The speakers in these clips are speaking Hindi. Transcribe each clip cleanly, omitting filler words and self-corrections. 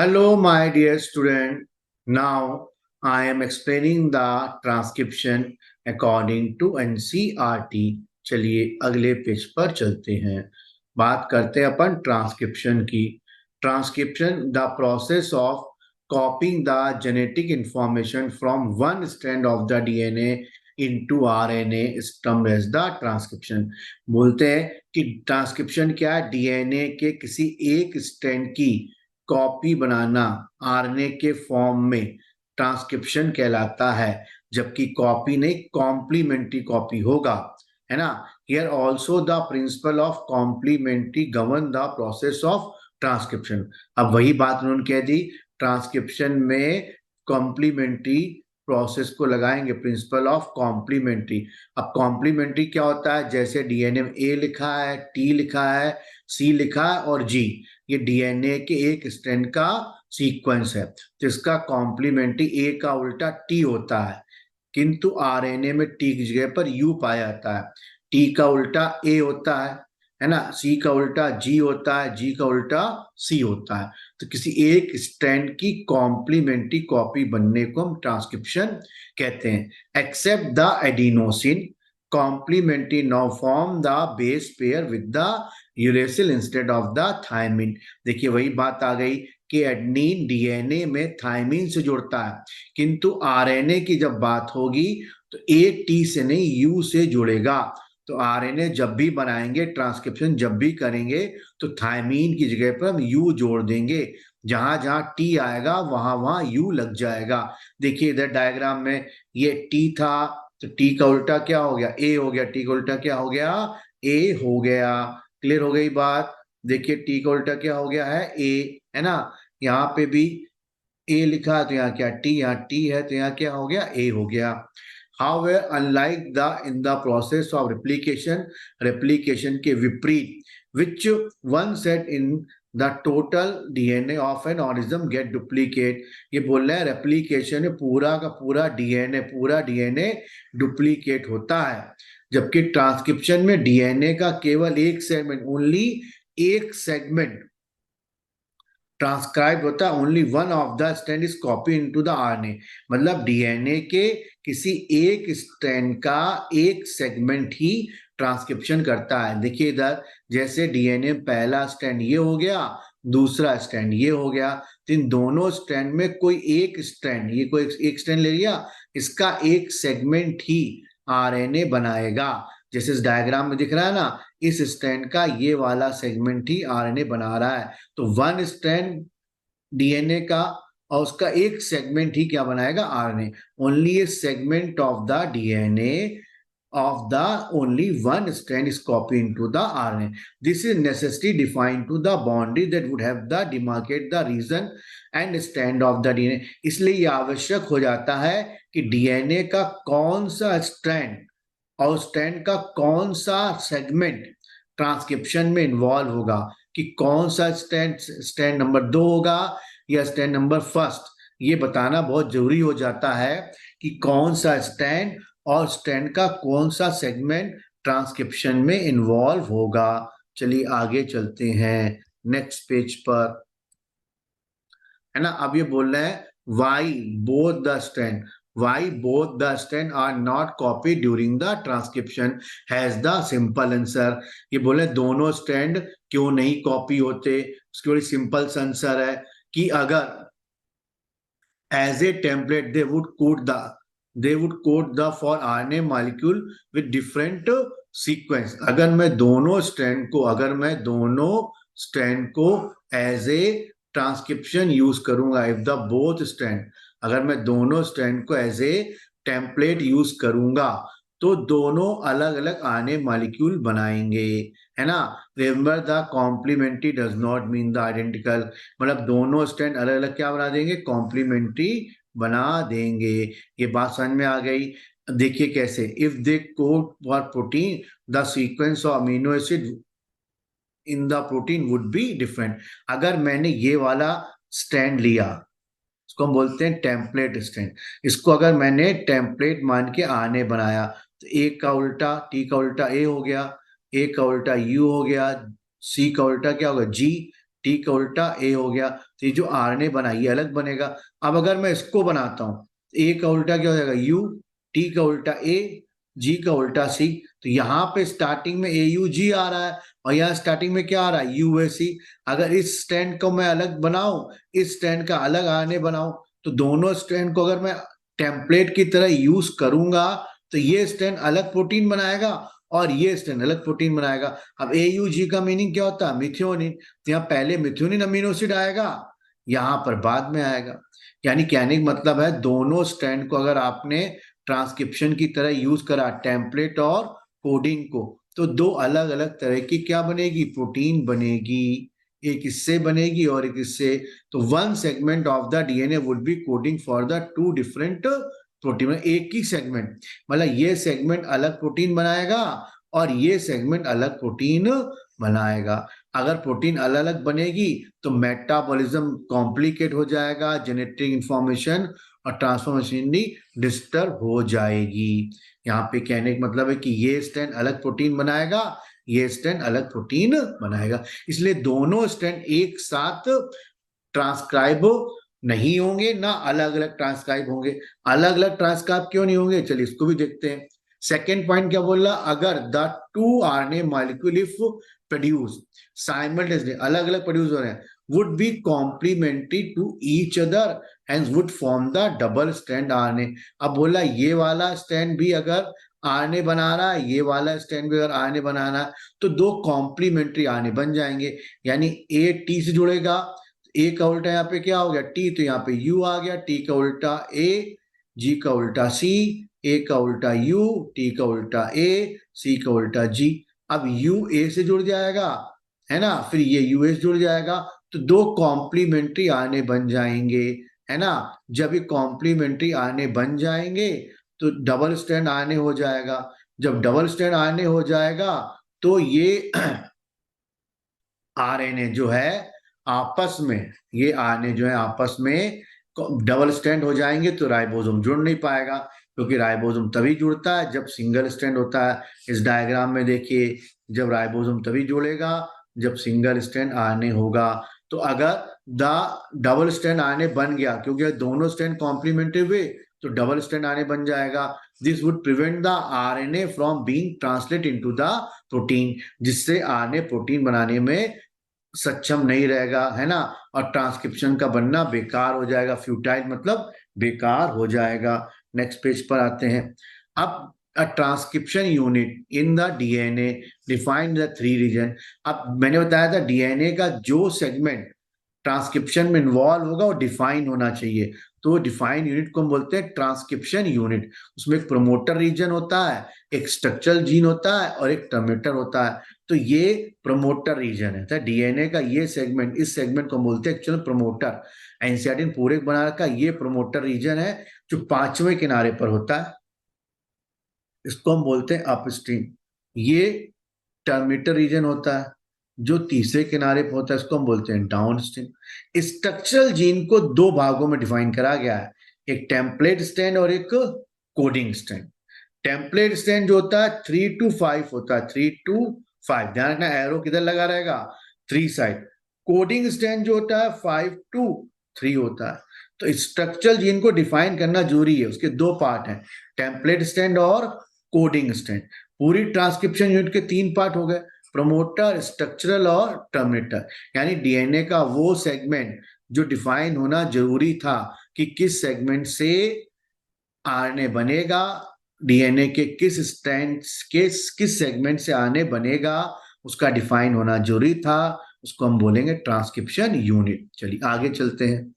Hello, my dear student. Now I am explaining the transcription according to NCERT. चलिए अगले पेज पर चलते हैं। बात करते हैं अपन ट्रांसक्रिप्शन की। Transcription the process of copying the genetic information from one strand of the DNA into RNA is termed as the transcription. बोलते हैं कि ट्रांसक्रिप्शन क्या है? डीएनए के किसी एक स्ट्रैंड की कॉपी बनाना आरएनए के फॉर्म में ट्रांसक्रिप्शन कहलाता है, जबकि कॉपी नहीं कॉम्प्लीमेंट्री कॉपी होगा, है ना। Here also the principle of complementary govern the process of transcription. अब वही बात उन्होंने कह दी, ट्रांसक्रिप्शन में कॉम्प्लीमेंट्री प्रोसेस को लगाएंगे, प्रिंसिपल ऑफ कॉम्प्लीमेंट्री। अब कॉम्प्लीमेंट्री क्या होता है? जैसे डीएनए में ए लिखा है, टी लिखा है, सी लिखा है और जी, ये डीएनए के एक स्ट्रैंड का सीक्वेंस है, तो इसका कॉम्प्लीमेंट्री ए का उल्टा टी होता है। किंतु आरएनए में टी की जगह पर यू पाया जाता है। टी का उल्टा ए होता है ना। सी का उल्टा जी होता है, जी का उल्टा सी होता है। तो किसी एक स्ट्रैंड की कॉम्प्लीमेंट्री कॉपी बनने को हम ट्रांसक्रिप्शन कहते हैं। Except the adenosine complementary now form the base pair with the uracil instead of the thymine. देखिए वही बात आ गई कि एडनिन डीएनए में थायमिन से जुड़ता है, किंतु आरएनए की जब बात होगी तो ए टी से नहीं यू से जुड़ेगा। तो आरएनए जब भी बनाएंगे, ट्रांसक्रिप्शन जब भी करेंगे, तो थायमिन की जगह पर हम यू जोड़ देंगे। जहां जहां टी आएगा वहां वहां यू लग जाएगा। देखिए इधर डायग्राम में ये टी था, तो टी का उल्टा क्या हो गया? ए हो गया। टी का उल्टा क्या हो गया? ए हो गया। क्लियर हो गई बात? देखिए टी का उल्टा क्या हो गया है? ए, है ना। यहाँ पे भी ए लिखा है तो यहाँ क्या टी, यहाँ टी है तो यहाँ क्या हो गया? ए हो गया। However, unlike the in the process of replication के विपरीत, which one set in the total DNA of an organism get duplicate। ये बोल रहे हैं रेप्लीकेशन में पूरा का पूरा डीएनए डुप्लीकेट होता है, जबकि ट्रांसक्रिप्शन में डीएनए का केवल एक सेगमेंट, ओनली एक सेगमेंट ट्रांसक्राइब होता है। Only one of the strand is copy into the RNA. मतलब डीएनए के किसी एक स्ट्रैंड का एक सेगमेंट ही ट्रांसक्रिप्शन करता है। देखिए इधर जैसे डीएनए पहला स्ट्रैंड ये हो गया, दूसरा स्ट्रैंड ये हो गया, तो इन दोनों स्ट्रैंड में कोई एक स्ट्रैंड, ये कोई एक स्ट्रैंड ले लिया, इसका एक सेगमेंट ही आरएनए बनाएगा। जैसे इस डायग्राम में दिख रहा है ना, इस स्ट्रैंड का ये वाला सेगमेंट ही आरएनए बना रहा है। तो वन स्ट्रैंड डीएनए का और उसका एक सेगमेंट ही क्या बनाएगा? RNA. Only A segment of the DNA of the only one strand is copied into the RNA. This is necessarily defined to the boundary that would have the demarcate the region and strand of the DNA। इसलिए ये आवश्यक हो जाता है कि डीएनए का कौन सा स्ट्रैंड और स्ट्रैंड का कौन सा सेगमेंट ट्रांसक्रिप्शन में इन्वॉल्व होगा, कि कौन सा स्ट्रैंड नंबर 2 होगा या स्ट्रैंड नंबर फर्स्ट। ये बताना बहुत जरूरी हो जाता है कि कौन सा स्ट्रैंड और स्ट्रैंड का कौन सा सेगमेंट ट्रांसक्रिप्शन में इन्वॉल्व होगा। चलिए आगे चलते हैं नेक्स्ट पेज पर, है ना। अब ये बोल रहे हैं why both the strand are not copy during the transcription has the simple answer. ये बोले दोनों स्ट्रैंड क्यों नहीं कॉपी होते, उसकी बड़ी सिंपल आंसर है कि अगर as a template they would code the for RNA molecule with different sequence। अगर मैं दोनों स्ट्रैंड को एज ए ट्रांसक्रिप्शन यूज करूंगा, इफ द बोथ स्ट्रैंड, अगर मैं दोनों स्ट्रैंड को एज ए टेम्पलेट यूज करूंगा तो दोनों अलग अलग आरएनए मॉलिक्यूल बनाएंगे, है ना। Remember the complementary does not mean the identical. मतलब दोनों स्ट्रैंड अलग अलग क्या बना देंगे? कॉम्प्लीमेंट्री बना देंगे। ये बात समझ में आ गई? देखिए कैसे, if they code for protein the sequence of amino acid in the protein would be different. अगर मैंने ये वाला स्ट्रैंड लिया, इसको हम बोलते हैं टेम्पलेट स्ट्रैंड, इसको अगर मैंने टेम्पलेट मान के आने बनाया, तो ए का उल्टा टी का उल्टा ए हो गया, ए का उल्टा यू हो गया, सी का उल्टा क्या होगा? जी, टी का उल्टा ए हो गया। तो ये जो आरएनए बना ये अलग बनेगा। अब अगर मैं इसको बनाता हूँ, ए का उल्टा क्या हो जाएगा यू, टी का उल्टा ए, जी का उल्टा सी। तो यहाँ पे स्टार्टिंग में ए यू जी आ रहा है और यहाँ स्टार्टिंग में क्या आ रहा है यू ए सी। अगर इस स्टैंड को मैं अलग बनाऊं, इस स्टैंड का अलग आरएनए बनाऊं, तो दोनों स्टैंड को अगर मैं टेम्पलेट की तरह यूज करूंगा तो ये स्टैंड अलग प्रोटीन बनाएगा और ये स्टैंड अलग प्रोटीन बनाएगा। अब AUG का मीनिंग क्या होता है मिथियोनिन। तो यहाँ पहले मिथियोनिन अमीनो एसिड आएगा, यहाँ पर बाद में आएगा। यानी कहने का मतलब है दोनों स्टैंड को अगर आपने ट्रांसक्रिप्शन की तरह यूज करा टेम्पलेट और कोडिंग को, तो दो अलग अलग तरह की क्या बनेगी प्रोटीन बनेगी। एक इससे बनेगी और एक इससे। तो one segment of the DNA would be coding for the two different protein. एक ही सेगमेंट, मतलब ये सेगमेंट अलग प्रोटीन बनाएगा और ये सेगमेंट अलग प्रोटीन बनाएगा। अगर प्रोटीन अलग अलग बनेगी तो मेटाबॉलिज्म कॉम्प्लिकेट हो जाएगा, जेनेटिक इंफॉर्मेशन और ट्रांसफॉर्मेशन डिस्टर्ब हो जाएगी। यहाँ पे कहने का मतलब है कि ये स्टैंड अलग प्रोटीन बनाएगा, ये स्टैंड अलग प्रोटीन बनाएगा। इसलिए दोनों स्टैंड एक साथ ट्रांसक्राइब नहीं होंगे, ना अलग अलग ट्रांसक्राइब होंगे। अलग अलग ट्रांसक्राइब क्यों नहीं होंगे, चलिए इसको भी देखते हैं। सेकेंड पॉइंट क्या बोल रहा, अगर the two RNA molecule if produce simultaneously, अलग अलग प्रोड्यूस हो रहे हैं, would be complementary to each other and would form the double strand RNA. अब बोला ये वाला स्टैंड भी अगर आरएनए बना रहा है, ये वाला स्टैंड भी अगर आरएनए बना रहा है, तो दो कॉम्प्लीमेंट्री आरएनए बन जाएंगे। यानी ए टी से जुड़ेगा, ए का उल्टा यहाँ पे क्या हो गया टी, तो यहाँ पे यू आ गया, टी का उल्टा ए, जी का उल्टा सी, ए का उल्टा यू, टी का उल्टा ए, सी का उल्टा जी। अब यू ए से जुड़ जाएगा है ना, फिर ये यू ए से जुड़ जाएगा, तो दो कॉम्प्लीमेंट्री आने बन जाएंगे है ना। जब ये कॉम्प्लीमेंट्री आने बन जाएंगे तो डबल स्टैंड आने हो जाएगा। जब डबल स्टैंड आने हो जाएगा तो ये आरएनए जो है आपस में, ये आरएनए जो है आपस में डबल स्टैंड हो जाएंगे, तो राइबोसोम जुड़ नहीं पाएगा, क्योंकि राइबोसोम तभी जुड़ता है जब सिंगल स्टैंड होता है। इस डायग्राम में देखिए, जब राइबोसोम तभी जुड़ेगा जब सिंगल स्टैंड आरएनए होगा। तो अगर द डबल स्टैंड आरएनए बन गया, क्योंकि दोनों स्टैंड कॉम्प्लीमेंट्री हुए, तो डबल स्टैंड आरएनए बन जाएगा। This would prevent the RNA from being translate into the protein, जिससे आरएनए प्रोटीन बनाने में सक्षम नहीं रहेगा है ना, और ट्रांसक्रिप्शन का बनना बेकार हो जाएगा। फ्यूटाइल मतलब बेकार हो जाएगा। नेक्स्ट पेज पर आते हैं। अब a transcription unit in the DNA defined the three region. अब मैंने बताया था डीएनए का जो सेगमेंट ट्रांसक्रिप्शन में इन्वॉल्व होगा वो डिफाइन होना चाहिए। तो डिफाइन यूनिट को हम बोलते हैं ट्रांसक्रिप्शन यूनिट। उसमें एक प्रमोटर रीजन होता है, एक स्ट्रक्चरल जीन होता है और एक टर्मिनेटर होता है। तो ये प्रमोटर रीजन है, तो डीएनए का ये सेगमेंट, इस सेगमेंट को बोलते हैं एक्चुअल प्रमोटर। एनसीआरटी पूरे बना रखा ये प्रमोटर रीजन है जो पांचवें किनारे पर होता है, इसको हम बोलते हैं अपस्ट्रीम। ये टर्मिनेटर रीजन होता है जो तीसरे किनारे पर होता है, इसको हम बोलते हैं डाउनस्ट्रीम। स्ट्रक्चरल जीन को दो भागों में डिफाइन करा गया है, एक टेम्पलेट स्टैंड और एक कोडिंग स्टैंड। टेम्पलेट स्टैंड जो होता है 3 to 5 होता है, 3 to 5, ध्यान रखना एरो किधर लगा रहेगा 3 साइड। कोडिंग स्टैंड जो होता है 5 to 3 होता है। तो स्ट्रक्चरल जीन को डिफाइन करना जरूरी है, उसके दो पार्ट हैं, टेम्पलेट स्टैंड और कोडिंग स्टैंड। पूरी ट्रांसक्रिप्शन यूनिट के तीन पार्ट हो गए, प्रमोटर, स्ट्रक्चरल और टर्मिनेटर। यानी डीएनए का वो सेगमेंट जो डिफाइन होना जरूरी था कि किस सेगमेंट से आरएनए बनेगा, डीएनए के किस स्ट्रैंड किस सेगमेंट से आरएनए बनेगा, उसका डिफाइन होना जरूरी था, उसको हम बोलेंगे ट्रांसक्रिप्शन यूनिट। चलिए आगे चलते हैं।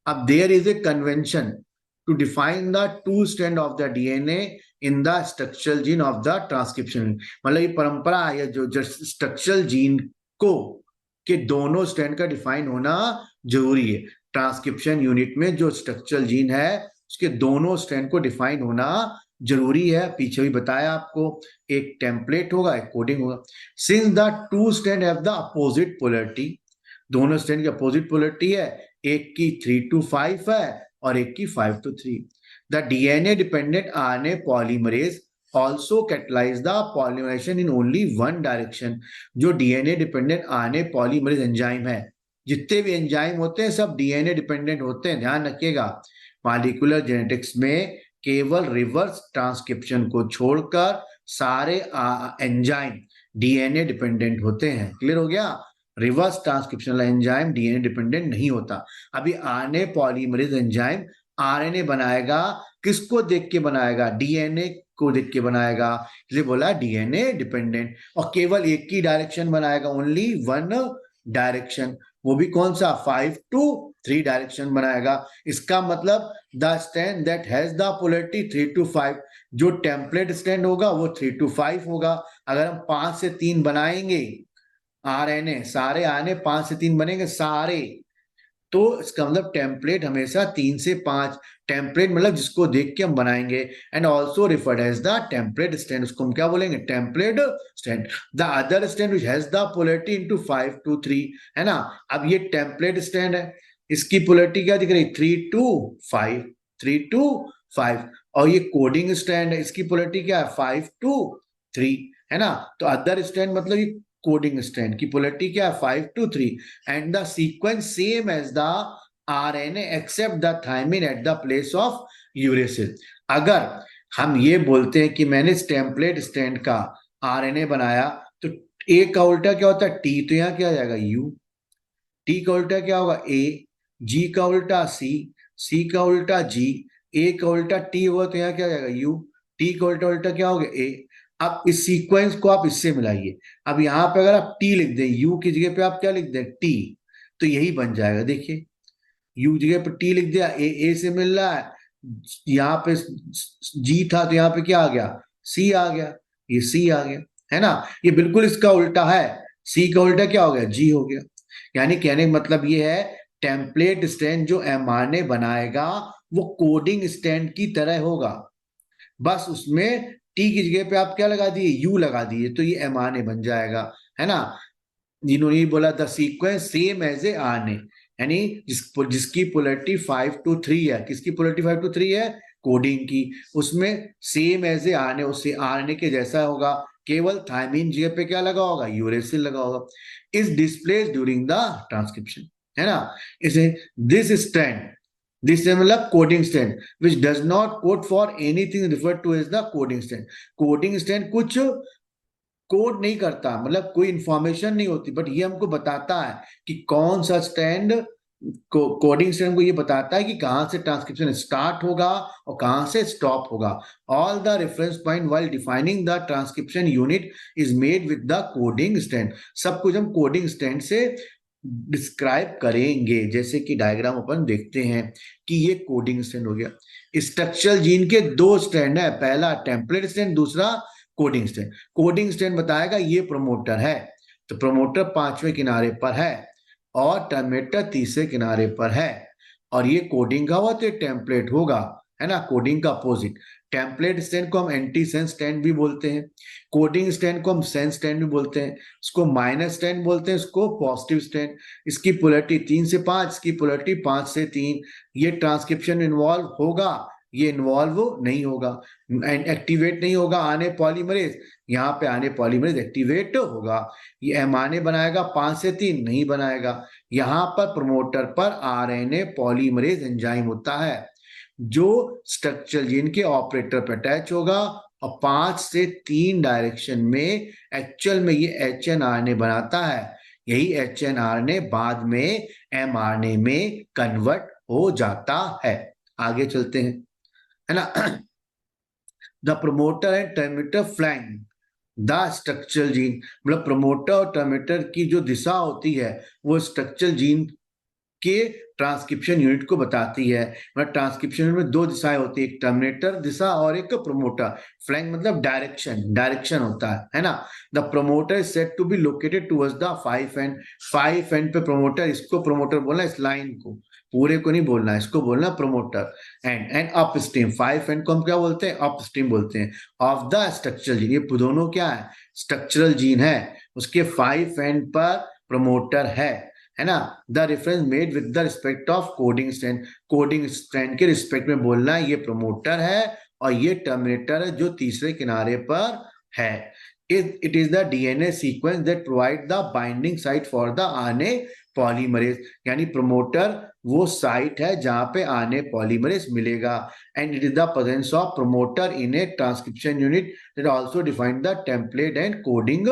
अब there is a convention to define the two strand of the DNA in the structural gene of the transcription. मतलब ये परंपरा है जो स्ट्रक्चरल जीन को के दोनों स्ट्रैंड का डिफाइन होना जरूरी है। ट्रांसक्रिप्शन यूनिट में जो स्ट्रक्चरल जीन है उसके दोनों स्ट्रैंड को डिफाइन होना जरूरी है। पीछे भी बताया आपको, एक टेम्पलेट होगा एक कोडिंग होगा। Since the two strand have the opposite polarity, दोनों स्ट्रैंड की अपोजिट पोलैरिटी है, एक की 3 to 5 है और एक की 5 to 3। The DNA dependent RNA polymerase also catalyse the polymerization in only one direction. जो DNA dependent RNA polymerase enzyme है, जितने भी एंजाइम होते हैं सब डीएनए डिपेंडेंट होते हैं, ध्यान रखिएगा। मॉलिक्यूलर जेनेटिक्स में केवल रिवर्स ट्रांसक्रिप्शन को छोड़कर सारे एंजाइम डीएनए डिपेंडेंट होते हैं। क्लियर हो गया? Reverse transcriptional enzyme DNA dependent नहीं होता। अभी आरएनए पॉलीमरेज एंजाइम आरएनए बनाएगा, किसको देख के बनाएगा? डीएनए को देख के बनाएगा, इसलिए बोला डीएनए डिपेंडेंट। और केवल एक ही डायरेक्शन बनाएगा, ओनली वन डायरेक्शन, वो भी कौन सा? 5 to 3 डायरेक्शन बनाएगा। इसका मतलब the stand that has the polarity 3 to 5, जो टेम्पलेट स्टैंड होगा वो 3 to 5 होगा। अगर हम 5 से 3 बनाएंगे आरएनए, सारे आरएनए 5 से 3 बनेंगे सारे, तो इसका मतलब टेम्पलेट हमेशा 3 से 5, टेम्पलेट मतलब जिसको देख के हम बनाएंगे। And also referred as the template strand, उसको हम क्या बोलेंगे? Template strand. The other strand which has the polarity into 5 to 3, है ना। अब ये टेम्पलेट स्टैंड है, इसकी पोलैरिटी क्या दिख रही? 3 to 5, 3 to 5। और ये कोडिंग स्टैंड है, इसकी पोलैरिटी क्या है? 5 to 3, है ना। तो अदर स्टैंड मतलब ये कोडिंग स्टैंड की पोलैरिटी क्या है? 5 to 3। And the sequence same as the RNA except the thymine at the place of uracil. अगर हम ये बोलते हैं कि मैंने टेम्पलेट स्टैंड का आरएनए बनाया, तो ए का उल्टा क्या होता है? टी, तो यहाँ क्या आ जाएगा? यू। टी का उल्टा क्या होगा? ए। जी का उल्टा सी, सी का उल्टा जी, ए का उल्टा टी हुआ, तो यहाँ क्या आ जाएगा? यू। टी का उल्टा उल्टा क्या हो गया? ए। अब इस सीक्वेंस को आप इससे मिलाइए। अब यहाँ पे अगर आप टी लिख दें, यू की जगह पे आप क्या लिख दें? टी, तो यही बन जाएगा। देखिए, यू जगह पे टी लिख दिया, ए से मिल रहा है, यहाँ पे जी था तो यहाँ पे क्या आ गया? सी आ गया, ये सी आ गया, है ना। ये बिल्कुल इसका उल्टा है, सी का उल्टा क्या हो गया? जी हो गया। यानी कहने का मतलब ये है, टेम्पलेट स्टैंड जो एमआरएनए बनाएगा वो कोडिंग स्टैंड की तरह होगा, बस उसमें टी की जगह पे आप क्या लगा दिए? यू लगा दिए, तो ये एमआरएनए बन जाएगा, है ना। जिन्होंने बोला the sequence same as a RNA, यानी जिसकी पोलैरिटी 5 to 3 है। किसकी पोलैरिटी 5 to 3 है? कोडिंग की। उसमें सेम एज ए आरएनए, उससे आरएनए के जैसा होगा, केवल थायमिन जगह पे क्या लगा होगा? यूरेसिल लगा होगा। Is displace during the transcription, है ना। इसे दिस स्टैंड, दिस मतलब coding strand which does not code for anything referred to as the coding strand. Coding strand कुछ कोड नहीं करता, मतलब कोई इंफॉर्मेशन नहीं होती, बट ये हमको बताता है कि कौन सा स्टैंड, कोडिंग स्टैंड को ये बताता है कि कहां से ट्रांसक्रिप्शन स्टार्ट होगा और कहां से स्टॉप होगा। All the reference point while defining the transcription unit is made with the coding stand. सब कुछ हम कोडिंग स्टैंड से डिस्क्राइब करेंगे। जैसे कि डायग्राम अपन देखते हैं कि ये कोडिंग स्टैंड हो गया। स्ट्रक्चरल जीन के दो स्टैंड है, पहला टेम्पलेट स्टैंड, दूसरा कोडिंग स्टैंड। कोडिंग स्टैंड बताएगा ये प्रोमोटर है, तो प्रोमोटर 5वें किनारे पर है और टर्मिनेटर 30वें किनारे पर है, और ये कोडिंग का हुआ तो टेम्पलेट होगा, है ना, कोडिंग का अपोजिट। टेम्पलेट स्टैंड को हम एंटी सेंस स्टैंड भी बोलते हैं, कोडिंग स्टैंड को हम सेंस स्टैंड भी बोलते हैं, इसको माइनस स्टैंड बोलते हैं, इसको पॉजिटिव स्टैंड। इसकी पोलैरिटी 3 से 5, इसकी पोलैरिटी 5 से 3। ये ट्रांसक्रिप्शन इन्वॉल्व होगा, ये इन्वॉल्व नहीं होगा, एक्टिवेट नहीं होगा आरएनए पॉलीमरेज, यहाँ पे आरएनए पॉलीमरेज एक्टिवेट होगा। ये एमआरएनए बनाएगा 5 से 3 नहीं बनाएगा। यहाँ पर प्रमोटर पर आरएनए पॉलीमरेज एंजाइम होता है जो स्ट्रक्चरल जीन के ऑपरेटर पर अटैच होगा और 5 से 3 डायरेक्शन में एक्चुअल में ये एचएनआरएनए बनाता है। यही एचएनआरएनए बाद में एमआरएनए में कन्वर्ट हो जाता है। आगे चलते हैं, है ना। The promoter and terminator flank the structural gene, मतलब प्रोमोटर और टर्मिनेटर की जो दिशा होती है वो स्ट्रक्चरल जीन के ट्रांसक्रिप्शन यूनिट को बताती है। मतलब ट्रांसक्रिप्शन यूनिट में दो दिशाएं होती है, एक टर्मिनेटर दिशा और एक प्रोमोटर। फ्लैंक मतलब डायरेक्शन, डायरेक्शन होता है ना। The promoter is said to be located towards the 5 end, 5 end पे प्रोमोटर, इसको प्रोमोटर बोलना, इस लाइन को, पूरे को नहीं बोलना, इसको बोलना promoter. And up stream, 5 and को हम क्या बोलते हैं? अप स्ट्रीम बोलते हैं ऑफ द स्ट्रक्चरल जीन। ये दोनों क्या है? स्ट्रक्चरल जीन है, उसके 5 एंड पर प्रोमोटर है ना। The reference made with the respect of coding strand, coding strand के रिस्पेक्ट में बोलना है ये प्रोमोटर है और ये टर्मिनेटर है जो तीसरे किनारे पर है। It is the DNA sequence that provide the binding site for the RNA polymerase, यानी प्रमोटर वो साइट है जहां पे आरएनए पॉलीमरेज मिलेगा। And it is the presence of promoter in A transcription unit that also define the template and coding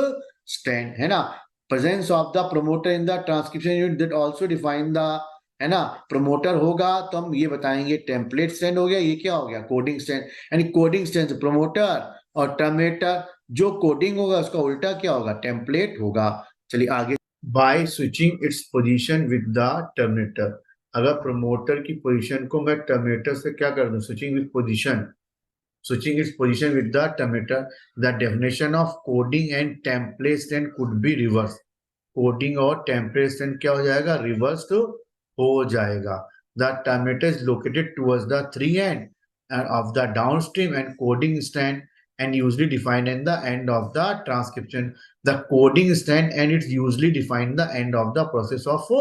stand, है ना। Presence of the promoter in the transcription unit that also define the, है ना। प्रमोटर होगा तो हम ये बताएंगे टेम्पलेट स्टैंड हो गया, ये क्या हो गया कोडिंग स्टैंड, यानी कोडिंग स्टैंड से प्रमोटर और टर्मिनेटर, जो कोडिंग होगा उसका उल्टा क्या होगा टेम्पलेट होगा। चलिए आगे। By switching its position with the terminator, अगर प्रमोटर की पोजीशन को मैं टर्मिनेटर से क्या कर दूं, switching with position, switching its position with the terminator, the definition of coding and template stand could be reversed. Coding और टेम्पलेट स्टैंड क्या हो जाएगा, रिवर्स तो हो जाएगा। The terminator is located towards the three end of the downstream and coding stand and usually defined in the end of the transcription. The coding stand and it's usually defined the end of the process of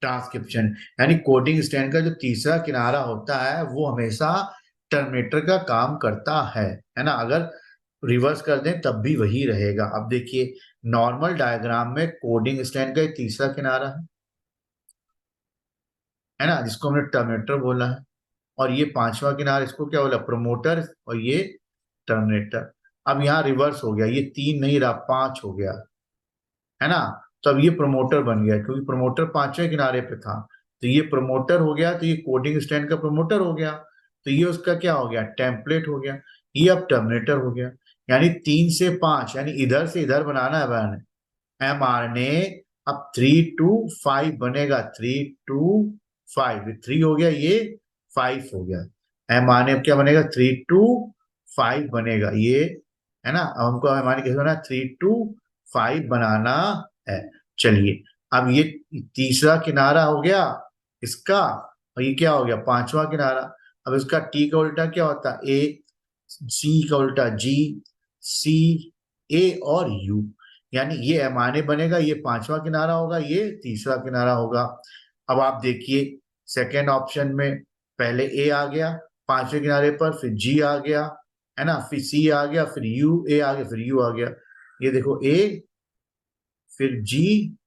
transcription, यानी कोडिंग स्टैंड का जो तीसरा किनारा होता है वो हमेशा टर्मिनेटर का काम करता है ना। अगर रिवर्स कर दें तब भी वही रहेगा। अब देखिए नॉर्मल डायग्राम में कोडिंग स्टैंड का तीसरा किनारा है ना, जिसको हमने टर्मिनेटर बोला है, और ये पांचवा किनारा इसको क्या बोला, प्रमोटर, और ये टर्मिनेटर। अब यहाँ रिवर्स हो गया, ये 3 नहीं रहा 5 हो गया, है ना। तो अब ये प्रमोटर बन गया क्योंकि प्रमोटर पांचवें किनारे पे था, तो ये प्रमोटर हो गया, तो ये कोडिंग स्टैंड का प्रमोटर हो गया, तो ये उसका क्या हो गया टेम्पलेट हो गया, ये अब टर्मिनेटर हो गया। यानी 3 से 5, यानी इधर से इधर बनाना है बहन, mRNA। अब 3 to 5 बनेगा, 3 to 5, 3 हो गया, ये 5 हो गया। mRNA अब क्या बनेगा, 3 to 5 बनेगा ये, है ना। अब हमको mRNA कैसे बनाना, 3 to 5 बनाना है। चलिए अब ये तीसरा किनारा हो गया इसका, और ये क्या हो गया पांचवा किनारा। अब इसका टी का उल्टा क्या होता है, ए, सी का उल्टा जी, सी, ए और यू, यानी ये एमआरएनए बनेगा, ये पांचवा किनारा होगा, ये तीसरा किनारा होगा। अब आप देखिए सेकेंड ऑप्शन में पहले ए आ गया पांचवें किनारे पर, फिर जी आ गया, है ना, फिर सी आ गया, फिर यू, ए आ गया, फिर यू आ गया। ये देखो ए, फिर जी,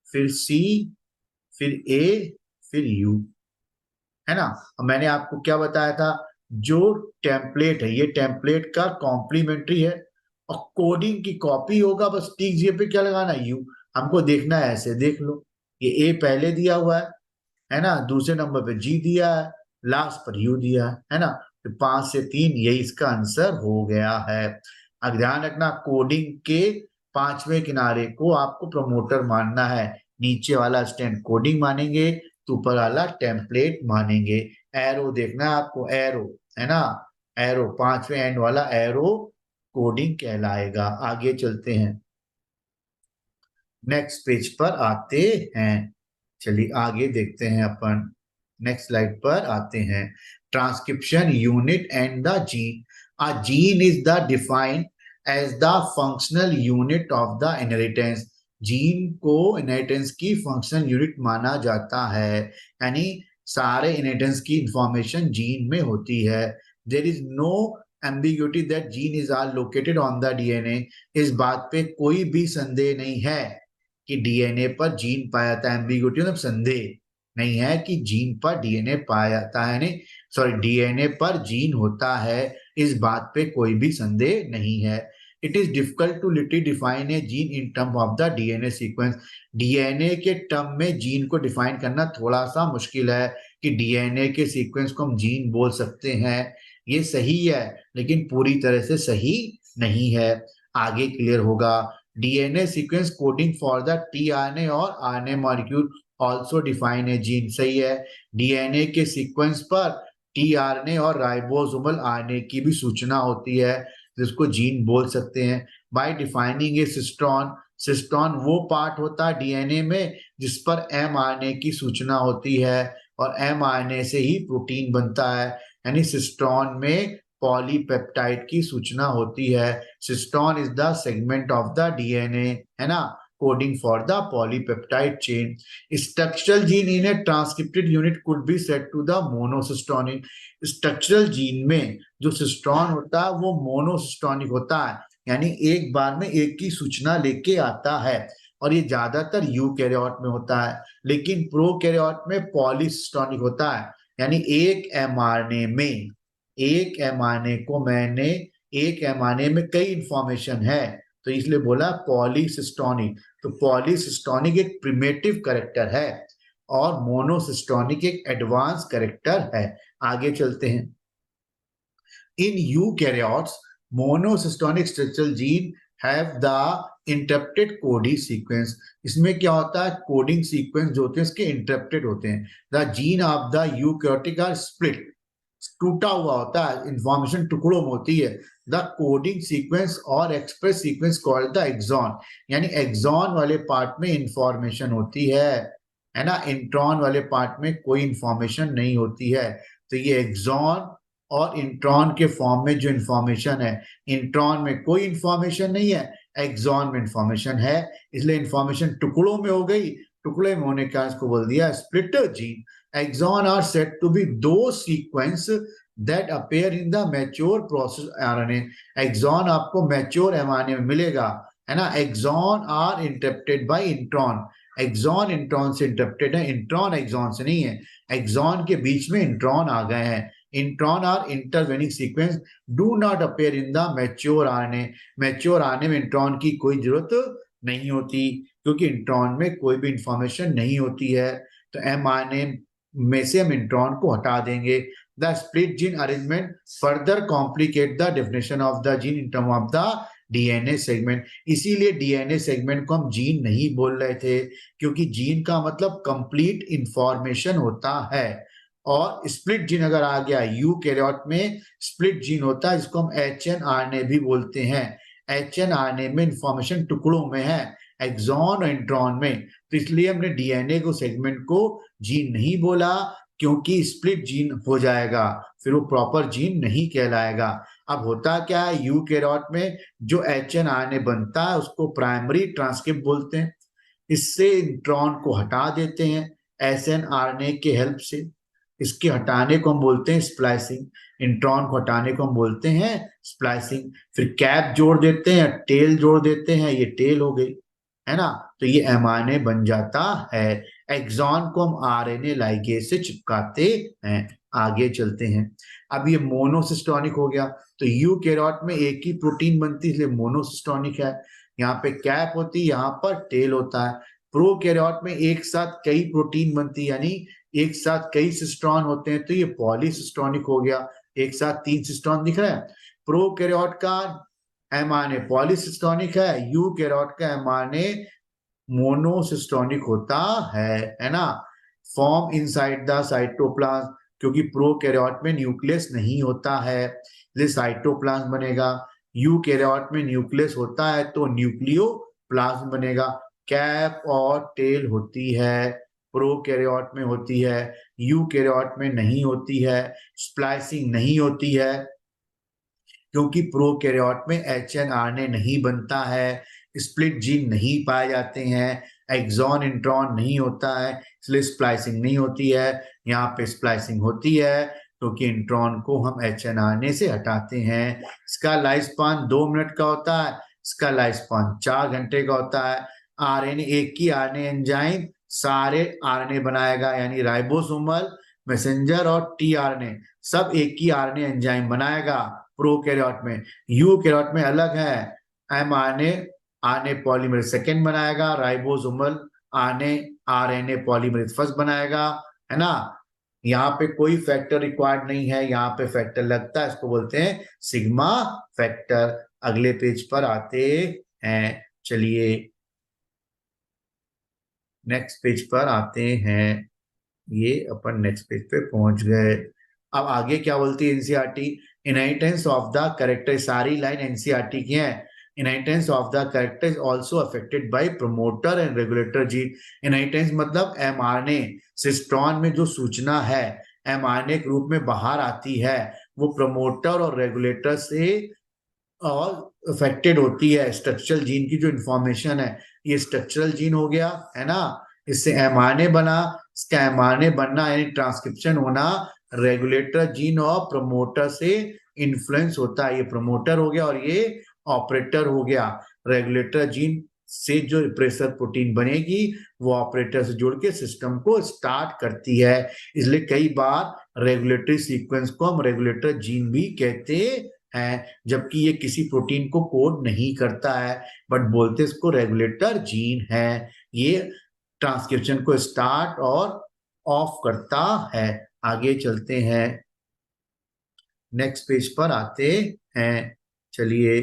फिर सी, फिर ए, फिर यू, है ना। अब मैंने आपको क्या बताया था, जो टेम्पलेट है ये टेम्पलेट का कॉम्प्लीमेंट्री है, और कोडिंग की कॉपी होगा, बस टिक जी पे क्या लगाना यू। हमको देखना है ऐसे, देख लो ये ए पहले दिया हुआ है ना, दूसरे नंबर पे जी दिया है, लास्ट पर यू दिया है ना। तो 5 से 3 यही इसका आंसर हो गया है। अब ध्यान रखना कोडिंग के पांचवें किनारे को आपको प्रमोटर मानना है, नीचे वाला स्टैंड कोडिंग मानेंगे, तो ऊपर वाला टेम्पलेट मानेंगे। एरो देखना है आपको, एरो, है ना, एरो पांचवें एंड वाला एरो कोडिंग कहलाएगा। आगे चलते हैं, नेक्स्ट पेज पर आते हैं। चलिए आगे देखते हैं अपन, नेक्स्ट स्लाइड पर आते हैं। Transcription unit and the gene. A gene is the defined as the functional unit of the inheritance. Gene को इनहेरिटेंस की फंक्शनल यूनिट माना जाता है, यानी सारे इनहेरिटेंस की इंफॉर्मेशन जीन में होती है। There is no ambiguity that gene is are located on the DNA. इस बात पे कोई भी संदेह नहीं है कि डीएनए पर जीन पाया जाता है। एम्बिग्यूटी मतलब संदेह नहीं है कि जीन पर डीएनए पाया जाता है, नहीं सॉरी डीएनए पर जीन होता है, इस बात पे कोई भी संदेह नहीं है। It is difficult to literally define a gene in term of the DNA sequence. DNA के टर्म में जीन को डिफाइन करना थोड़ा सा मुश्किल है कि डीएनए के सीक्वेंस को हम जीन बोल सकते हैं, ये सही है लेकिन पूरी तरह से सही नहीं है। आगे क्लियर होगा। DNA sequence coding for the tRNA और RNA molecule also define a gene, सही है। डीएनए के सीक्वेंस पर टीआरएनए और राइबोसोमल आरएनए की भी सूचना होती है, जिसको जीन बोल सकते हैं। बाय डिफाइनिंग ए सिस्टोन, सिस्टोन वो पार्ट होता है डीएनए में जिस पर एमआरएनए की सूचना होती है, और एमआरएनए से ही प्रोटीन बनता है, यानी सिस्टोन में पॉलीपेप्टाइड की सूचना होती है। Cistron is the segment of the DNA, है ना। coding for the polypeptide chain. Structural gene in a transcripted unit could be said to the monosystonic. Structural gene में जो सिस्टोन होता है वो मोनोसिस्टोनिक होता है, यानी एक बार में एक की सूचना लेके आता है, और ये ज्यादातर यूकैरियोट में होता है। लेकिन प्रोकैरियोट में पॉलीसिस्टोनिक होता है, यानी एक एमआरएनए में कई इंफॉर्मेशन है, तो इसलिए बोला पॉलीसिस्टोनिक। तो पॉलीसिस्टोनिक एक प्रिमिटिव कैरेक्टर है और मोनोसिस्टोनिक एक एडवांस कैरेक्टर है। आगे चलते हैं। In eukaryotes monocistronic structural gene have the interrupted coding sequence. इसमें क्या होता है, कोडिंग सीक्वेंस जो होते हैं इसके इंटरप्टेड होते हैं। The gene of the eukaryotic are split, टूटा हुआ होता है, इंफॉर्मेशन टुकड़ों में होती है। द कोडिंग सीक्वेंस और express sequence called the exon, यानी एक्सॉन वाले पार्ट में इंफॉर्मेशन होती है ना, इंट्रॉन वाले पार्ट में कोई इंफॉर्मेशन नहीं होती है। तो ये एक्सॉन और इंट्रॉन के फॉर्म में जो इंफॉर्मेशन है, इंट्रॉन में कोई इंफॉर्मेशन नहीं है, एक्सॉन में इंफॉर्मेशन है, इसलिए इंफॉर्मेशन टुकड़ों में हो गई। टुकड़े में होने का इसको बोल दिया split gene. Exon are said to be those sequence that appear in the mature process RNA. Exon आपको mature mRNA में मिलेगा, है ना। Exon are interrupted by intron. Exon intron से interrupted है, intron exon से नहीं है। Exon के बीच में intron आ गए हैं। Intron are intervening sequence do not appear in the mature RNA. Mature RNA में intron की कोई जरूरत नहीं होती, क्योंकि intron में कोई भी इंफॉर्मेशन नहीं होती है। तो mRNA में से हम इंट्रॉन को हटा देंगे। The split gene arrangement further complicate the definition of the gene in term of the DNA segment. इसीलिए डीएनए सेगमेंट को हम जीन नहीं बोल रहे थे, क्योंकि जीन का मतलब कंप्लीट इंफॉर्मेशन होता है। और स्प्लिट जीन अगर आ गया यूकैरियोट में, स्प्लिट जीन होता है, इसको हम एचएनआरएनए भी बोलते हैं। एचएनआरएनए में इंफॉर्मेशन टुकड़ों में है, एक्सॉन और इंट्रॉन में। तो इसलिए हमने डीएनए को सेगमेंट को जीन नहीं बोला, क्योंकि स्प्लिट जीन हो जाएगा, फिर वो प्रॉपर जीन नहीं कहलाएगा। अब होता क्या है, यूकैरियोट में जो एचएनआरएनए बनता है उसको प्राइमरी ट्रांसक्रिप्ट बोलते हैं। इससे इंट्रॉन को हटा देते हैं एसएनआरएनए के हेल्प से। इसके हटाने को हम बोलते हैं स्प्लाइसिंग, इंट्रॉन को हटाने को हम बोलते हैं स्प्लाइसिंग। फिर कैप जोड़ देते हैं, टेल जोड़ देते हैं, ये टेल हो गई, है ना। तो ये एमआरएनए बन जाता है। एक्सॉन को हम आरएनए लाइगेज से चिपकाते हैं। आगे चलते हैं। अब ये मोनोसिस्टोनिक हो गया, तो यूकैरियोट में एक ही प्रोटीन बनती है, इसलिए मोनोसिस्टोनिक है। यहाँ पे कैप होती है, यहाँ पर टेल होता है। प्रोकैरियोट में एक साथ कई प्रोटीन बनती है, यानी एक साथ कई सिस्टोन होते हैं, तो ये पॉलीसिस्टोनिक हो गया। एक साथ 3 सिस्टोन दिख रहे हैं। प्रोकैरियोट का एमआरएनए पॉलीसिस्टोनिक है, यूकैरियोट का एमआरएनए मोनोसिस्टोनिक होता है ना। फॉर्म इनसाइड द साइटोप्लाज्म, क्योंकि प्रोकैरियोट में न्यूक्लियस नहीं होता है, इसलिए साइटोप्लाज्म बनेगा। यूकैरियोट में न्यूक्लियस होता है तो न्यूक्लियोप्लाज्म बनेगा। कैप और टेल होती है, प्रोकैरियोट में होती है, यूकैरियोट में नहीं होती है। स्प्लाइसिंग नहीं होती है, क्योंकि प्रोकैरियोट में एचएनआरएनए नहीं बनता है, स्प्लिट जीन नहीं पाए जाते हैं, एक्सॉन इंट्रॉन नहीं होता है, इसलिए स्प्लाइसिंग नहीं होती है। यहाँ पे स्प्लाइसिंग होती है क्योंकि इंट्रॉन को हम एचएनआरएनए से हटाते हैं। इसका लाइफ स्पान 2 मिनट का होता है, इसका लाइफ स्पान 4 घंटे का होता है। आरएनए, एक ही आरएनए एंजाइम सारे आरएनए बनाएगा, यानी राइबोसोमल, मैसेंजर और टीआरएनए सब एक ही आरएनए एंजाइम बनाएगा प्रोकैरियोट में। यूकैरियोट में अलग है, एमआरएनए आरएनए पॉलीमरेज सेकेंड बनाएगा, राइबोसोमल आरएनए पॉलीमरेज फर्स्ट बनाएगा, है ना। यहाँ पे कोई फैक्टर रिक्वायर्ड नहीं है, यहाँ पे फैक्टर लगता है, इसको बोलते हैं सिग्मा फैक्टर। अगले पेज पर आते हैं, चलिए नेक्स्ट पेज पर आते हैं। ये अपन नेक्स्ट पेज पे पहुंच गए। अब आगे क्या बोलती है NCERT, inheritance of the character, सारी लाइन एनसीईआरटी की है। Inheritance of the character is also affected by promoter and regulator gene. Inheritance मतलब एमआरएनए सिस्टोन में जो सूचना है एमआरएनए के रूप में बाहर आती है, वो प्रमोटर और रेगुलेटर से और अफेक्टेड होती है। स्ट्रक्चरल जीन की जो इंफॉर्मेशन है ये स्ट्रक्चरल जीन हो गया, है ना। इससे एमआरएनए बना, इसका एमआरएनए बनना यानी ट्रांसक्रिप्शन होना रेगुलेटर जीन और प्रमोटर से इन्फ्लुएंस होता है। ये प्रमोटर हो गया और ये ऑपरेटर हो गया। रेगुलेटर जीन से जो प्रेशर प्रोटीन बनेगी वो ऑपरेटर से जुड़ के सिस्टम को स्टार्ट करती है। इसलिए कई बार रेगुलेटरी सीक्वेंस को हम रेगुलेटर जीन भी कहते हैं, जबकि ये किसी प्रोटीन को कोड नहीं करता है, बट बोलते इसको रेगुलेटर जीन है। ये ट्रांसक्रिप्शन को स्टार्ट और ऑफ करता है। आगे चलते हैं, नेक्स्ट पेज पर आते हैं। चलिए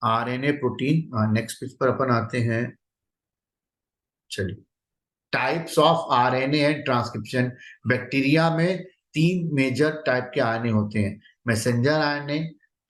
आरएनए प्रोटीन, नेक्स्ट पेज पर अपन आते हैं। चलिए types of RNA and transcription. Bacteria में 3 मेजर टाइप के आरएनए होते हैं, मैसेंजर आरएनए,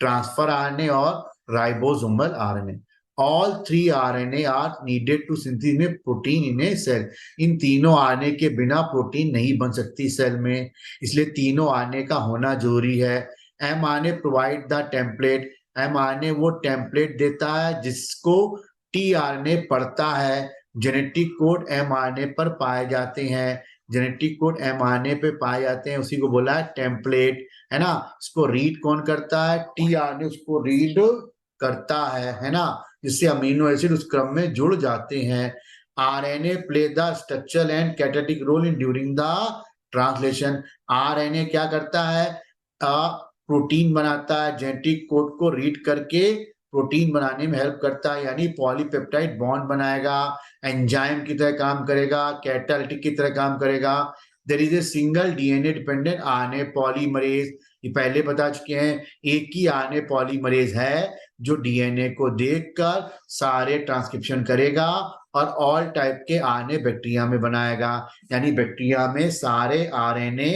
ट्रांसफर आरएनए और ribosomal RNA. All 3 RNA are needed to synthesize protein in a cell. इन तीनों आरएनए के बिना प्रोटीन नहीं बन सकती सेल में, इसलिए तीनों आरएनए का होना जरूरी है। MRNA provide the template. MRNA वो टेम्पलेट देता है जिसको टीआरएनए पढ़ता है। जेनेटिक कोड एमआरएनए पर पाए जाते हैं, जेनेटिक कोड एमआरएनए पे पाए जाते हैं, उसी को बोला है टेम्पलेट, है ना। इसको रीड कौन करता है? टीआरएनए उसको रीड करता है ना, जिससे अमीनो एसिड उस क्रम में जुड़ जाते हैं। RNA play the structural and catalytic role in during the translation. RNA क्या करता है? प्रोटीन बनाता है, जेनेटिक कोड को रीड करके प्रोटीन बनाने में हेल्प करता है, यानी पॉलीपेप्टाइड बॉन्ड बनाएगा, एंजाइम की तरह काम करेगा, कैटालिटिक की तरह काम करेगा। There is a single DNA dependent RNA polymerase. ये पहले बता चुके हैं, एक ही आरएनए पॉलीमरेज है जो डीएनए को देखकर सारे ट्रांसक्रिप्शन करेगा और ऑल टाइप के आरएनए बैक्टीरिया में बनाएगा। यानी बैक्टीरिया में सारे आरएनए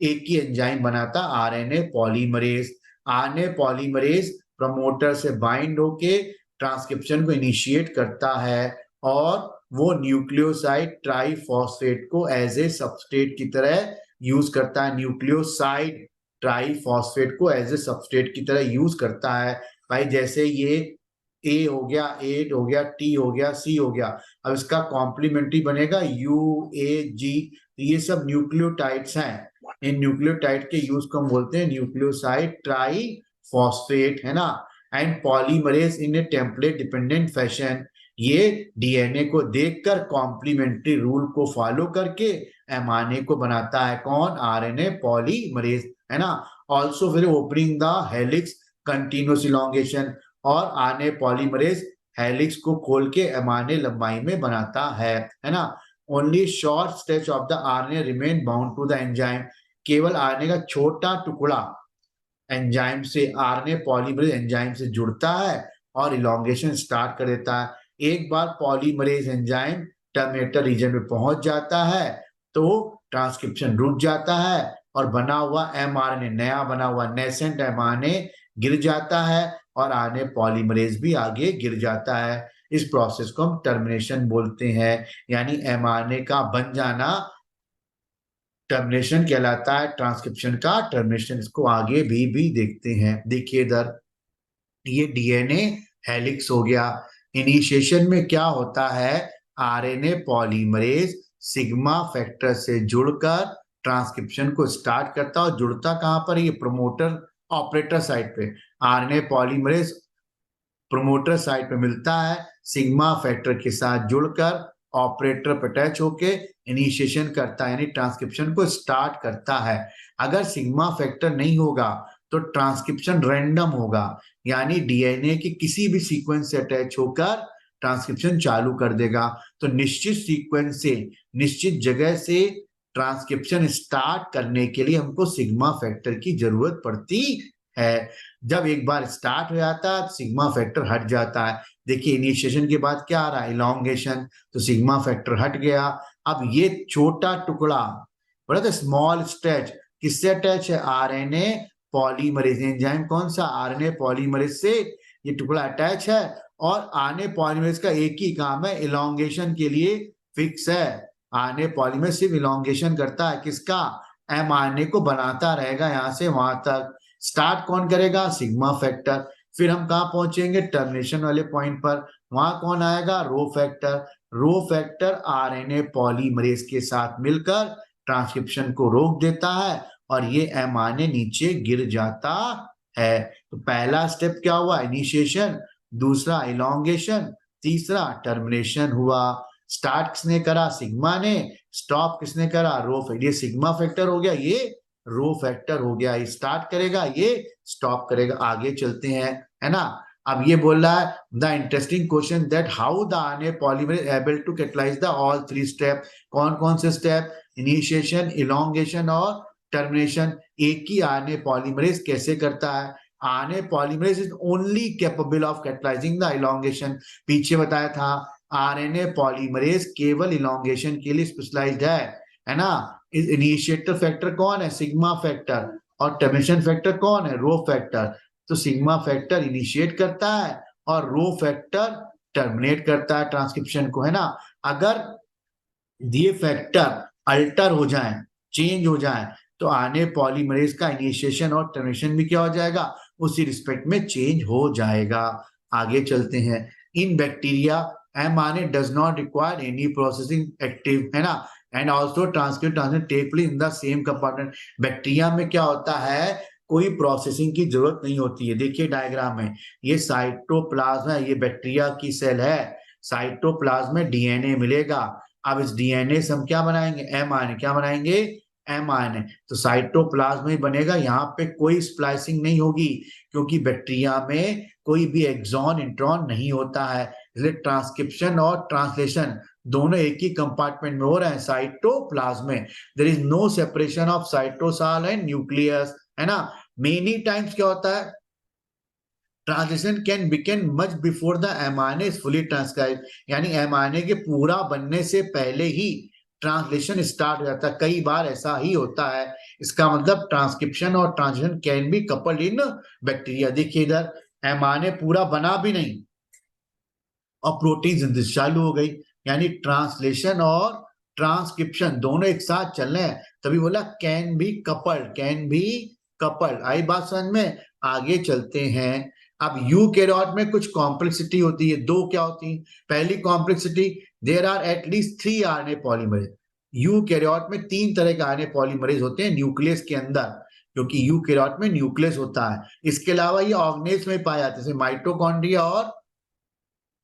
एक ही एंजाइम बनाता, RNA polymerase. RNA polymerase promoter से बाइंड होके ट्रांसक्रिप्शन को इनिशिएट करता है और वो न्यूक्लियोसाइड ट्राइफॉस्फेट को एज ए सबस्ट्रेट की तरह यूज करता है। न्यूक्लियोसाइड ट्राइफॉस्फेट को एज ए सबस्ट्रेट की तरह यूज करता है। भाई जैसे ये ए हो गया, एट हो गया, टी हो गया, सी हो गया, अब इसका कॉम्प्लीमेंट्री बनेगा यू ए जी। ये सब न्यूक्लियोटाइड्स हैं। इन न्यूक्लियोटाइड के यूज को हम बोलते हैं न्यूक्लियोसाइड ट्राइफॉस्फेट, है ना। And polymerase in A template dependent fashion. ये डीएनए को देखकर कॉम्प्लीमेंट्री रूल को फॉलो करके एमआरएनए को बनाता है। कौन? आरएनए पॉलीमरेज, है ना। ऑल्सो फिर opening the helix continuous elongation, और आरएनए पॉलीमरेज हेलिक्स को खोल के एमआरएनए लंबाई में बनाता है ना। Only short stretch of the RNA remain bound to the enzyme. केवल आरएनए का छोटा टुकड़ा एंजाइम से, आरएनए पॉलीमरेज एंजाइम से जुड़ता है और इलॉन्गेशन स्टार्ट कर देता है। एक बार पॉलीमरेज एंजाइम टर्मिनेटर रीजन में पहुंच जाता है तो ट्रांसक्रिप्शन रुक जाता है और बना हुआ एमआरएनए, नया बना हुआ नेसेंट एमआरएनए गिर जाता है और आरएनए पॉलीमरेज भी आगे गिर जाता है। इस प्रोसेस को हम टर्मिनेशन बोलते हैं, यानी एमआरएनए का बन जाना टर्मिनेशन कहलाता है। ट्रांसक्रिप्शन का टर्मिनेशन, इसको आगे भी देखते हैं। देखिए इधर, ये डीएनए हेलिक्स हो गया। इनिशिएशन में क्या होता है? आरएनए पॉलीमरेज सिग्मा फैक्टर से जुड़कर ट्रांसक्रिप्शन को स्टार्ट करता है और जुड़ता कहां पर? ये प्रमोटर ऑपरेटर साइट पे। आरएनए पॉलीमरेज प्रमोटर साइट पे मिलता है, सिग्मा फैक्टर के साथ जुड़कर ऑपरेटर पर अटैच होके इनिशिएशन करता है, यानी ट्रांसक्रिप्शन को स्टार्ट करता है। अगर सिग्मा फैक्टर नहीं होगा तो ट्रांसक्रिप्शन रैंडम होगा, यानी डीएनए के किसी भी सीक्वेंस से अटैच होकर ट्रांसक्रिप्शन चालू कर देगा। तो निश्चित सीक्वेंस से, निश्चित जगह से ट्रांसक्रिप्शन स्टार्ट करने के लिए हमको सिग्मा फैक्टर की जरूरत पड़ती है। जब एक बार स्टार्ट हो जाता है सिग्मा फैक्टर हट जाता है। देखिए इनिशिएशन के बाद क्या आ रहा है? इलॉन्गेशन, तो सिग्मा फैक्टर हट गया। अब ये छोटा टुकड़ा, बड़ा था स्मॉल स्ट्रेच, किससे अटैच है? RNA polymerase enzyme. कौन सा? आरएनए पॉलीमरेज से ये टुकड़ा अटैच है और आरएनए पॉलीमरेज का एक ही काम है, इलॉन्गेशन के लिए फिक्स है। आरएनए पॉलीमरेज सिर्फ इलॉन्गेशन करता है, किसका? एमआरएनए को बनाता रहेगा यहां से वहां तक। स्टार्ट कौन करेगा? Sigma factor. फिर हम कहां पहुंचेंगे? टर्मिनेशन वाले पॉइंट पर। वहां कौन आएगा, rho factor. Rho factor RNA polymerase के साथ मिलकर ट्रांसक्रिप्शन को रोक देता है और ये एमआरएनए नीचे गिर जाता है। तो पहला स्टेप क्या हुआ, इनिशिएशन, दूसरा इलॉन्गेशन, तीसरा टर्मिनेशन हुआ। स्टार्ट किसने करा, सिग्मा ने, स्टॉप किसने करा, रो फैक्टर। ये सिग्मा फैक्टर हो गया, ये रो फैक्टर हो गया। ये स्टार्ट करेगा, ये स्टॉप करेगा। आगे चलते हैं, है ना। अब ये बोल रहा है the interesting question that how the RNA polymerase able to catalyze the all three step. कौन कौन से स्टेप, इनिशिएशन, इलॉन्गेशन और टर्मिनेशन। एक ही आरएनए पॉलीमरेज कैसे करता है, RNA polymerase is only capable of catalyzing the elongation. पीछे बताया था आरएनए पॉलीमरेज केवल इलॉन्गेशन के लिए स्पेशलाइज्ड है ना। इस इनिशिएटर फैक्टर कौन है, सिग्मा फैक्टर, और टर्मिनेशन फैक्टर कौन है, रो फैक्टर। तो सिग्मा फैक्टर इनिशिएट करता है और रो फैक्टर टर्मिनेट करता है ट्रांसक्रिप्शन को, है ना। अगर ये फैक्टर अल्टर हो जाए, चेंज हो जाए, तो आरएनए पॉलीमरेज का इनिशिएशन और टर्मिनेशन भी क्या हो जाएगा, उसी रिस्पेक्ट में चेंज हो जाएगा। आगे चलते हैं। इन bacteria mRNA does not require any processing active, है ना, and also transcription take place in the same compartment। Bacteria में क्या होता है, कोई प्रोसेसिंग की जरूरत नहीं होती है। देखिए डायग्राम में, ये साइटोप्लाज्म है, ये बैक्टीरिया की सेल है। साइटोप्लाज्म में डीएनए मिलेगा। अब इस डीएनए से हम क्या बनाएंगे, एमआरएनए। क्या बनाएंगे, एमआरएनए। तो साइटोप्लाज्म में बनेगा, यहाँ पे कोई स्प्लाइसिंग नहीं होगी क्योंकि बैक्टीरिया में कोई भी एक्सॉन इंट्रॉन नहीं होता है। इसलिए ट्रांसक्रिप्शन और ट्रांसलेशन दोनों एक ही कंपार्टमेंट में हो रहे हैं, साइटोप्लाज्म में। There is no separation of cytosol and nucleus, है ना। मेनी टाइम्स क्या होता है, translation can begin much before the mRNA is fully transcribe. यानी एमआरएनए के पूरा बनने से पहले ही ट्रांसलेशन स्टार्ट हो जाता है। कई बार ऐसा ही होता है। इसका मतलब ट्रांसक्रिप्शन और translation can be coupled in bacteria. देखिए इधर एमआरएनए पूरा बना भी नहीं और प्रोटीन सिंथेसिस चालू हो गई, यानी ट्रांसलेशन और ट्रांसक्रिप्शन दोनों एक साथ चल रहे हैं। तभी बोला can be coupled, can be coupled. आई बात समझ में। आगे चलते हैं। अब यूकैरियोट में कुछ कॉम्प्लेक्सिटी होती है, दो क्या होती है। पहली complexity, there are at least 3 RNA polymerase. Eukaryote में 3 तरह के आरएनए पॉलीमरेज होते हैं न्यूक्लियस के अंदर, क्योंकि यूकैरियोट में न्यूक्लियस होता है। इसके अलावा ये ऑर्गेनेल्स में पाए जाते हैं, जैसे माइटोकॉन्ड्रिया और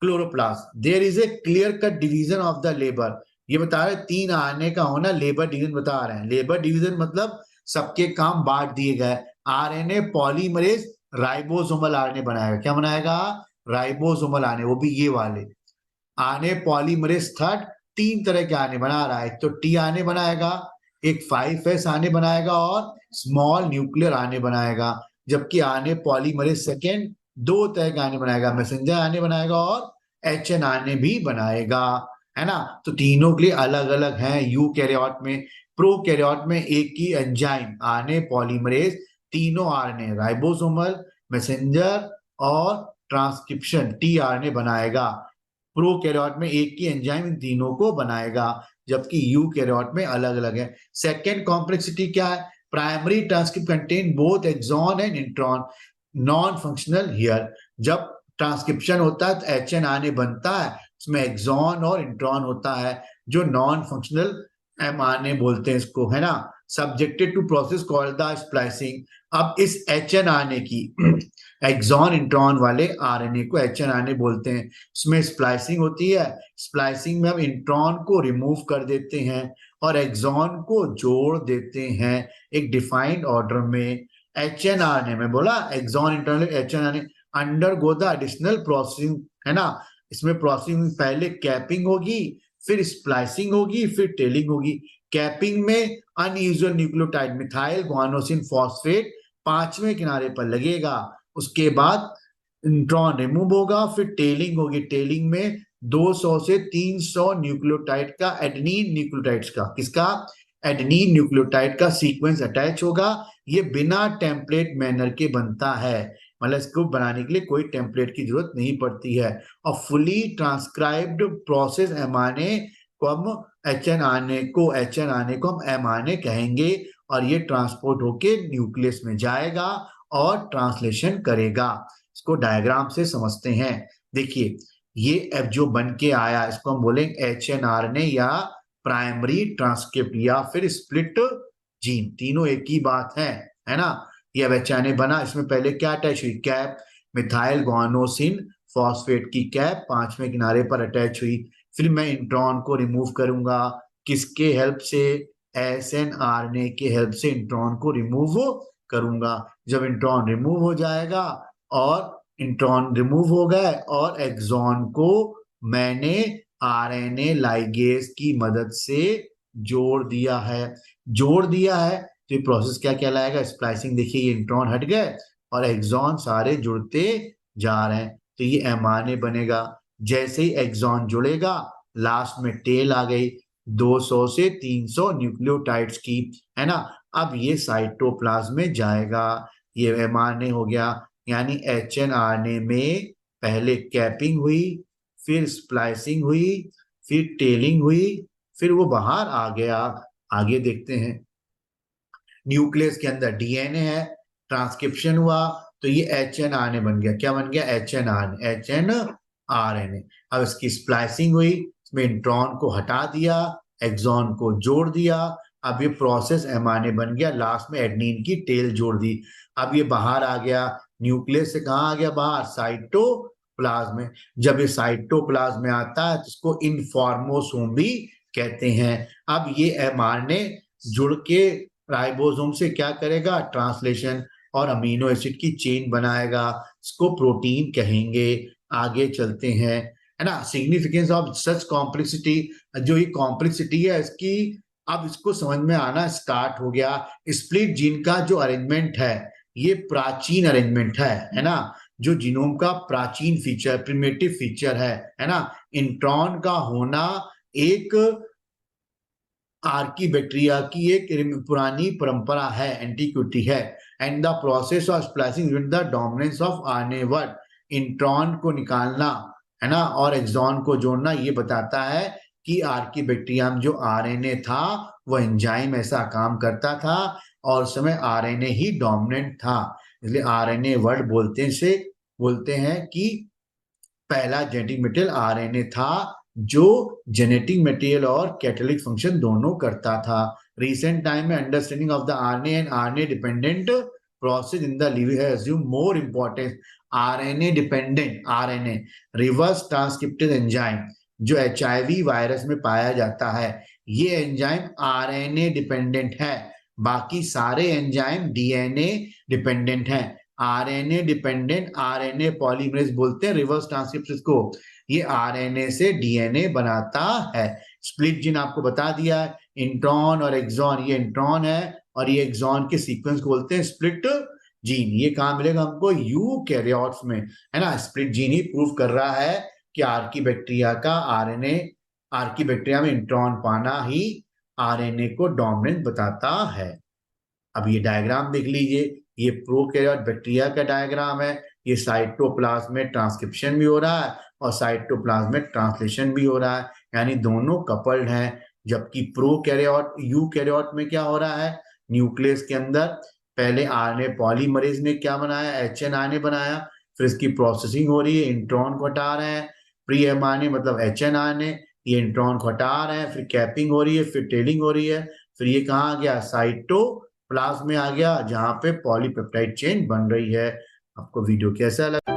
chloroplast. There is a clear cut division of the labour. ये बता रहे 3 आरएनए का होना, लेबर डिवीजन बता रहे हैं। लेबर डिवीजन मतलब सबके काम बांट दिए गए। आरएनए पॉलीमरेज राइबोसोमल आरएनए बनाएगा। क्या बनाएगा, राइबोसोमल आरएनए, वो भी ये वाले। आरएनए पॉलीमरेज थर्ड 3 तरह के आरएनए बना रहा है। एक तो टी आरएनए बनाएगा, एक 5S आरएनए बनाएगा और स्मॉल न्यूक्लियर आरएनए बनाएगा। जबकि आरएनए पॉलीमरेज सेकेंड 2 तरह के आरएनए बनाएगा, मैसेंजर आरएनए बनाएगा और एचएनआरएनए भी बनाएगा, है ना। तो तीनों के लिए अलग अलग हैं। यूकैरियोट में, प्रोकैरियोट में एक ही एंजाइम आरएनए पॉलीमरेज तीनों आरएनए राइबोसोमल, मैसेंजर और ट्रांसक्रिप्शन टीआरएनए बनाएगा। प्रोकैरियोट में एक ही एंजाइम इन तीनों को बनाएगा, जबकि यूकैरियोट में अलग अलग है। सेकेंड कॉम्प्लेक्सिटी क्या है, primary transcript contain both exon and intron, non functional here. जब ट्रांसक्रिप्शन होता है तो एचएनआरएनए बनता है, उसमें एक्सॉन और इंट्रॉन होता है, जो नॉन फंक्शनल एमआरएनए बोलते हैं इसको, है ना। Subjected to process called the splicing. अब इस एचएनआरएनए की एक्सॉन इंट्रॉन वाले आरएनए को एचएनआरएनए बोलते हैं। उसमें स्प्लाइसिंग होती है। स्प्लाइसिंग में हम इंट्रॉन को रिमूव कर देते हैं और एक्सॉन को जोड़ देते हैं एक डिफाइंड ऑर्डर में। एचएनआरएनए में बोला exon intron hnRNA undergo the additional processing, है ना। इसमें प्रोसेसिंग पहले कैपिंग होगी, फिर स्प्लाइसिंग होगी, फिर टेलिंग होगी। कैपिंग में unusual nucleotide methyl guanosine phosphate 5वें किनारे पर लगेगा। उसके बाद इंट्रॉन रिमूव होगा, फिर टेलिंग होगी। टेलिंग में 200 से 300 न्यूक्लियोटाइड का, एडेनिन न्यूक्लियोटाइड्स का, किसका, एडेनिन न्यूक्लियोटाइड का सीक्वेंस अटैच होगा। ये बिना टेम्पलेट मैनर के बनता है, मतलब इसको बनाने के लिए कोई टेम्पलेट की जरूरत नहीं पड़ती है। और फुली ट्रांसक्राइब्ड प्रोसेस एमआरएनए को हम एचएनआरएनए को हम एमआरएनए कहेंगे, और ये ट्रांसपोर्ट होके न्यूक्लियस में जाएगा और ट्रांसलेशन करेगा। इसको डायग्राम से समझते हैं। देखिए ये अब जो बन के आया इसको हम बोलेंगे HNRNA या प्राइमरी ट्रांसक्रिप्ट या फिर स्प्लिट जीन, तीनों एक ही बात है ना। ये अब HNA बना, इसमें पहले क्या अटैच हुई, कैप मिथाइल गुआनोसिन फॉस्फेट की कैप 5वें किनारे पर अटैच हुई। फिर मैं इंट्रॉन को रिमूव करूंगा, किसके हेल्प से, SNRNA के हेल्प से इंट्रॉन को रिमूव करूंगा। जब इंट्रॉन रिमूव हो जाएगा और इंट्रॉन रिमूव हो गए और एक्सॉन को मैंने RNA लाइगेज की मदद से जोड़ दिया है। तो ये प्रोसेस क्या कहलाएगा, स्प्लाइसिंग। देखिए ये इंट्रॉन हट गए और एक्सॉन सारे जुड़ते जा रहे हैं, तो ये mRNA बनेगा। जैसे ही एक्सॉन जुड़ेगा लास्ट में टेल आ गई 200 से 300 न्यूक्लियोटाइड्स की, है ना। अब ये साइटोप्लाज्म में जाएगा, ये mRNA हो गया। यानी HNRNA में पहले कैपिंग हुई, फिर स्प्लाइसिंग हुई, फिर टेलिंग हुई, फिर वो बाहर आ गया। आगे देखते हैं, न्यूक्लियस के अंदर DNA है, ट्रांसक्रिप्शन हुआ तो ये HNRNA बन गया। क्या बन गया, HNRNA। अब इसकी स्प्लाइसिंग हुई, इसमें इंट्रॉन को हटा दिया, एक्सॉन को जोड़ दिया। अब ये प्रोसेस mRNA बन गया, लास्ट में एडेनिन की टेल जोड़ दी। अब ये बाहर आ गया, न्यूक्लियस से कहाँ आ गया बाहर, साइटोप्लाज्म में। जब ये साइटोप्लाज्म में आता है तो इसको इनफॉर्मोसोम भी कहते हैं। अब ये mRNA जुड़ के राइबोसोम से क्या करेगा, ट्रांसलेशन और अमीनो एसिड की चेन बनाएगा, इसको प्रोटीन कहेंगे। आगे चलते हैं, है ना। सिग्निफिकेंस ऑफ सच कॉम्प्लेक्सिटी, जो ये कॉम्प्लेक्सिटी है इसकी, अब इसको समझ में आना स्टार्ट हो गया। स्प्लिट जीन का जो अरेंजमेंट है ये प्राचीन अरेंजमेंट है ना। जो जीनोम का प्राचीन फीचर, प्रिमिटिव फीचर है ना। इंट्रॉन का होना एक आर्कीबैक्टीरिया की एक पुरानी परंपरा है, एंटीक्विटी है। And the process of splicing with the dominance of RNA word, intron को निकालना, है ना, और एक्सॉन को जोड़ना, ये बताता है कि आर्कीबैक्टीरिया में जो RNA था वो एंजाइम ऐसा काम करता था और उस समय RNA ही डोमिनेंट था, इसलिए RNA वर्ड बोलते हैं कि पहला जेनेटिक मटेरियल RNA था जो जेनेटिक मटेरियल और कैटालिटिक फंक्शन दोनों करता था। रिसेंट टाइम में understanding of the RNA and RNA dependent process in the liver has assumed more importance. RNA dependent, RNA reverse transcriptase enzyme जो HIV वायरस में पाया जाता है, ये एंजाइम RNA डिपेंडेंट है। बाकी सारे एंजाइम DNA डिपेंडेंट हैं। RNA डिपेंडेंट RNA पॉलीमरेज बोलते हैं रिवर्स ट्रांसक्रिप्शन को, ये RNA से DNA बनाता है। स्प्लिट जीन आपको बता दिया है, इंट्रॉन और एक्सॉन, ये इंट्रॉन है और ये एक्सॉन के सीक्वेंस को बोलते हैं स्प्लिट जीन। ये कहाँ मिलेगा हमको, यूकैरियोट्स में, है ना। स्प्लिट जीन ही प्रूव कर रहा है कि आर्कीबैक्टीरिया का RNA, आर्कीबैक्टीरिया में इंट्रॉन पाना ही RNA को डोमिनेंट बताता है। अब ये डायग्राम देख लीजिए, ये प्रोकैरियोट बैक्टीरिया का डायग्राम है। ये साइटोप्लाज्म में ट्रांसक्रिप्शन भी हो रहा है और साइटोप्लाज्म में ट्रांसलेशन भी हो रहा है, यानी दोनों कपल्ड हैं। जबकि प्रोकैरियोट, यूकैरियोट में क्या हो रहा है, न्यूक्लियस के अंदर पहले RNA पॉलीमरेज ने क्या बनाया, HNRNA बनाया, फिर इसकी प्रोसेसिंग हो रही है, इंट्रॉन को हटा रहे हैं। प्री mRNA मतलब HNRNA, ये इंट्रॉन को हटा रहे हैं, फिर कैपिंग हो रही है, फिर टेलिंग हो रही है, फिर ये कहाँ आ गया, साइटोप्लाज्म में आ गया, जहां पे पॉलीपेप्टाइड चेन बन रही है। आपको वीडियो कैसा लगा?